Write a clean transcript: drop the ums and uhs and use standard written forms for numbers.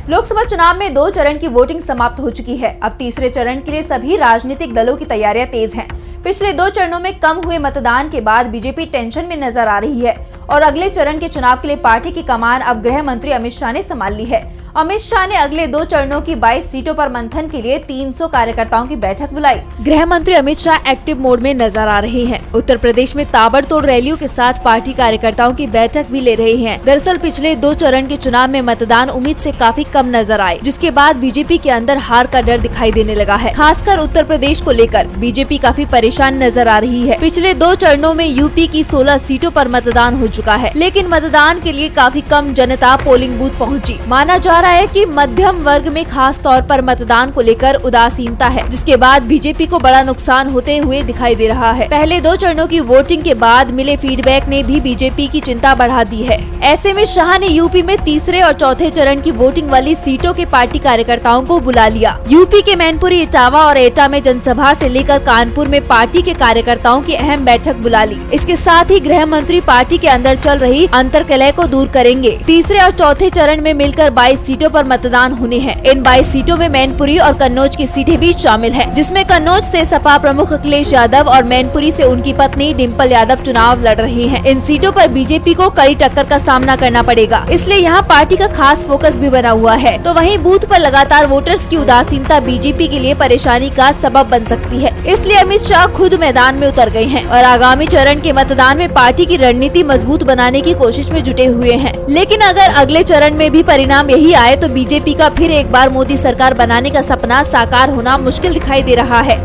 लोकसभा चुनाव में 2 चरण की वोटिंग समाप्त हो चुकी है। अब तीसरे चरण के लिए सभी राजनीतिक दलों की तैयारियां तेज हैं। पिछले 2 चरणों में कम हुए मतदान के बाद बीजेपी टेंशन में नजर आ रही है और अगले चरण के चुनाव के लिए पार्टी की कमान अब गृह मंत्री अमित शाह ने संभाल ली है। अमित शाह ने अगले 2 चरणों की 22 सीटों पर मंथन के लिए 300 कार्यकर्ताओं की बैठक बुलाई। गृह मंत्री अमित शाह एक्टिव मोड में नजर आ रहे हैं। उत्तर प्रदेश में ताबड़तोड़ रैलियों के साथ पार्टी कार्यकर्ताओं की बैठक भी ले रहे हैं। दरअसल पिछले 2 चरण के चुनाव में मतदान उम्मीद से काफी कम नजर आए, जिसके बाद बीजेपी के अंदर हार का डर दिखाई देने लगा है। खासकर उत्तर प्रदेश को लेकर बीजेपी काफी परेशान नजर आ रही है। पिछले 2 चरणों में यूपी की 16 सीटों पर मतदान हो चुका है, लेकिन मतदान के लिए काफी कम जनता पोलिंग बूथ पहुंची। माना जा रहा है कि मध्यम वर्ग में खास तौर पर मतदान को लेकर उदासीनता है, जिसके बाद बीजेपी को बड़ा नुकसान होते हुए दिखाई दे रहा है। पहले 2 चरणों की वोटिंग के बाद मिले फीडबैक ने भी बीजेपी की चिंता बढ़ा दी है। ऐसे में शाह ने यूपी में तीसरे और चौथे चरण की वोटिंग वाली सीटों के पार्टी कार्यकर्ताओं को बुला लिया। यूपी के मैनपुरी, इटावा और एटा में जनसभा से लेकर कानपुर में पार्टी के कार्यकर्ताओं की अहम बैठक बुला ली। इसके साथ ही गृह मंत्री पार्टी के अंदर चल रही अंतर्कलह को दूर करेंगे। तीसरे और चौथे चरण में मिलकर 22 सीटों पर मतदान होने हैं। इन 22 सीटों में मैनपुरी और कन्नौज की सीटें भी शामिल हैं, जिसमें कन्नौज से सपा प्रमुख अखिलेश यादव और मैनपुरी से उनकी पत्नी डिम्पल यादव चुनाव लड़ रहे हैं। इन सीटों पर बीजेपी को कड़ी टक्कर का सामना करना पड़ेगा, इसलिए यहाँ पार्टी का खास फोकस भी बना हुआ है। तो वहीं बूथ पर लगातार वोटर्स की उदासीनता बीजेपी के लिए परेशानी का सबब बन सकती है। इसलिए अमित शाह खुद मैदान में उतर गए हैं और आगामी चरण के मतदान में पार्टी की रणनीति मजबूत बनाने की कोशिश में जुटे हुए हैं। लेकिन अगर अगले चरण में भी परिणाम यही आए तो बीजेपी का फिर एक बार मोदी सरकार बनाने का सपना साकार होना मुश्किल दिखाई दे रहा है।